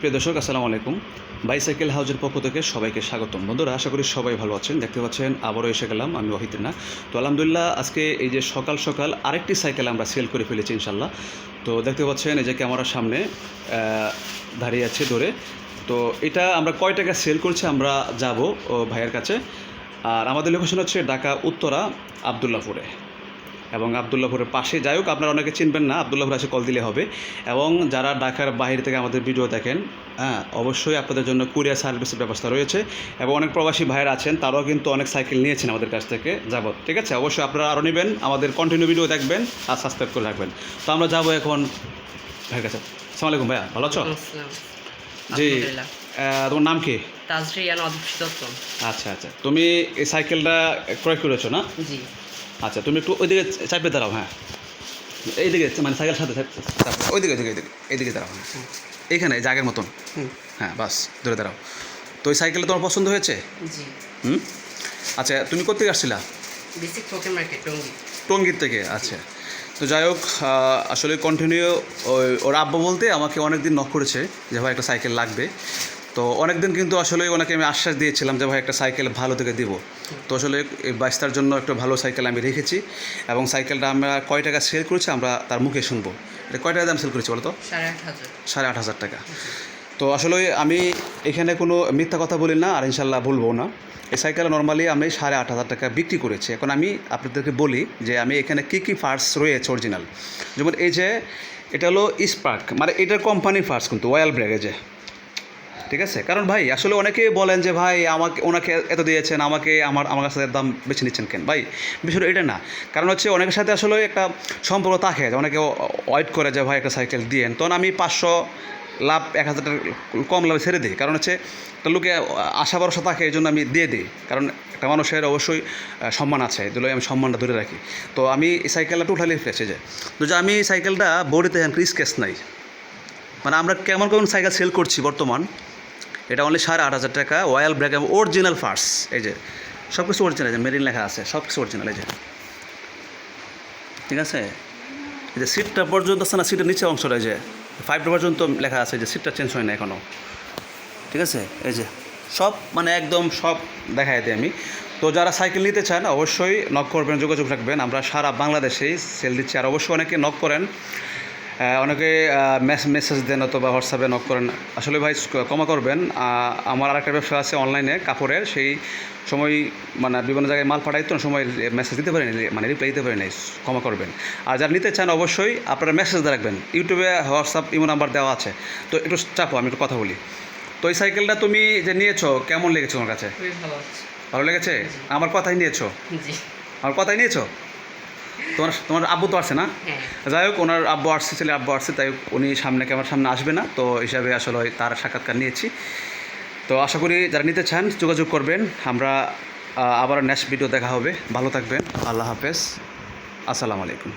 প্রিয় দর্শক, আসসালামু আলাইকুম। বাইসাইকেল হাউজের পক্ষ থেকে সবাইকে স্বাগতম। বন্ধুরা, আশা করি সবাই ভালো আছেন। দেখতে পাচ্ছেন আবারও এসে গেলাম আমি ওয়াহিদুল্লাহ। তো আলহামদুলিল্লাহ, আজকে এই যে সকাল সকাল আরেকটি সাইকেল আমরা সেল করে ফেলেছি ইনশাল্লাহ। তো দেখতে পাচ্ছেন এই যে ক্যামেরার সামনে দাঁড়িয়ে আছে ধরে। তো এটা আমরা কয় টাকা সেল করছি আমরা যাব ভাইয়ের কাছে। আর আমাদের লোকেশন হচ্ছে ঢাকা উত্তরা আবদুল্লাহপুরে, এবং আবদুল্লাহপুরের পাশে। যাই হোক, আপনারা অনেকে চিনবেন না, আবদুল্লাহপুর এসে কল দিলে হবে। এবং যারা ঢাকার বাইরে থেকে আমাদের ভিডিও দেখেন, অবশ্যই আপনাদের জন্য কুরিয়ার সার্ভিসের ব্যবস্থা রয়েছে। এবং অনেক প্রবাসী ভাইয়েরা আছেন, তারাও কিন্তু অনেক সাইকেল নিয়েছেন আমাদের কাছ থেকে যাবত। ঠিক আছে, অবশ্যই আপনারা আরও নেবেন, আমাদের কন্টিনিউ ভিডিও দেখবেন আর সাবস্ক্রাইব করে রাখবেন। তো আমরা যাবো এখন ভাইয়ের কাছে। আসসালামু আলাইকুম ভাইয়া, ভালো আছো? জি, তোমার নাম কি? তাজরিয়ান অদৃশ্য দত্ত। আচ্ছা আচ্ছা, তুমি এই সাইকেলটা ক্রয় করেছো না? জি। আচ্ছা, তুমি একটু ওইদিকে চাপে দাঁড়াও। হ্যাঁ, এইদিকে, মানে সাইকেল সাথে ওইদিকে এইদিকে দাঁড়াও। হ্যাঁ, এইখানে জায়গার মতন। হ্যাঁ, বাস ধরে দাঁড়াও। তো ওই সাইকেলটা তোমার পছন্দ হয়েছে? জি। আচ্ছা, তুমি কোথেকে আসছিলা? Basic token market, Tongi. টঙ্গীর থেকে। আচ্ছা, তো যাই হোক, আসলে কন্টিনিউ ওর আব্বা বলতে আমাকে অনেক দিন নক করেছে যে ভাই একটা সাইকেল লাগবে। তো অনেক দিন কিন্তু আসলে ওনাকে আমি আশ্বাস দিয়েছিলাম যে ভাই একটা সাইকেল ভালো থেকে দিব। তো আসলে এই বাইস্তার জন্য একটা ভালো সাইকেল আমি রেখেছি, এবং সাইকেলটা আমরা কয় টাকা সেল করেছি আমরা তার মুখে শুনবো। এটা কয় টাকা দাম সেল করেছি বলো তো? 8,500 টাকা। তো আসলে আমি এখানে কোনো মিথ্যা কথা বলি না, আর ইনশাল্লাহ বলবো না। এই সাইকেলে নর্মালি আমি 8,500 টাকা বিক্রি করেছি। এখন আমি আপনাদেরকে বলি যে আমি এখানে কী কী পার্টস রয়েছে অরিজিনাল। যেমন এই যে এটা হলো স্পার্ক, মানে এটার কোম্পানি পার্টস কিন্তু অয়েল ব্রেক। এই যে, ঠিক আছে। কারণ ভাই আসলে অনেকে বলেন যে ভাই ওনাকে এত দিয়েছেন, আমার কাছে দাম বেছে নিচ্ছেন কেন? ভাই বিষয়টা এটা না। কারণ হচ্ছে অনেকের সাথে আসলে একটা সম্পর্ক থাকে, অনেকে ওয়েট করে যে ভাই একটা সাইকেল দিয়েন, তখন আমি 500 লাভ 1,000 টাকা কম লাভে ছেড়ে দিই। কারণ হচ্ছে একটা লোকে আশা ভরসা থাকে, এই জন্য আমি দিয়ে দিই। কারণ একটা মানুষের অবশ্যই সম্মান আছে, এগুলো আমি সম্মানটা ধরে রাখি। তো আমি এই সাইকেলটা টোটালি ফ্রেশ। যে তো যে আমি সাইকেলটা বডিতে স্কেচ নাই, মানে আমরা কেমন কেমন সাইকেল সেল করছি বর্তমান। এটা অনলি 8,500 টাকা, অয়েল ব্রেক এবং অরিজিনাল পার্টস। এই যে সব কিছু অরিজিনাল, যে মেরিন লেখা আছে, সব কিছু অরিজিনাল। এই যে, ঠিক আছে। এই যে সিটটা পর্যন্ত আছে না, সিটের নিচে অংশটা, এই যে 5 পর্যন্ত লেখা আছে, যে সিটটা চেঞ্জ হয় না এখনও। ঠিক আছে, এই যে সব মানে একদম সব দেখাই দিই আমি। তো যারা সাইকেল নিতে চান অবশ্যই নক করবেন, যোগাযোগ রাখবেন। আমরা সারা বাংলাদেশেই সেল দিচ্ছি। আর অবশ্যই অনেকে নক করেন, অনেকে মেসেজ দেন অথবা হোয়াটসঅ্যাপে নক করেন। আসলে ভাই ক্ষমা করবেন, আমার আরেকটা ব্যবসা আছে অনলাইনে কাপড়ের, সেই সময় মানে বিভিন্ন জায়গায় মাল পাঠাইতো না, সময় মেসেজ দিতে পারিনি, মানে রিপ্লাই দিতে পারিনি, ক্ষমা করবেন। আর যারা নিতে চান অবশ্যই আপনারা মেসেজ দিয়ে রাখবেন। ইউটিউবে হোয়াটসঅ্যাপ ইমো নাম্বার দেওয়া আছে। তো একটু চাপো, আমি একটু কথা বলি। তো এই সাইকেলটা তুমি যে নিয়েছো কেমন লেগেছে তোমার কাছে? ভালো লেগেছে? আমার কথাই নিয়েছো? আমার কথাই নিয়েছো? তোমার আব্বু তো আসছে না? যাই হোক, ওনার আব্বু আসছে, ছেলে আব্বু আসছে, তাই উনি ক্যামেরার সামনে আসবে না, তো হিসাবে আসলে তার সাক্ষাৎকার নিয়েছি। তো আশা করি যারা নিতে চান যোগাযোগ করবেন। আমরা আবার নেক্সট ভিডিও দেখা হবে। ভালো থাকবেন, আল্লাহ হাফেজ, আসসালামু আলাইকুম।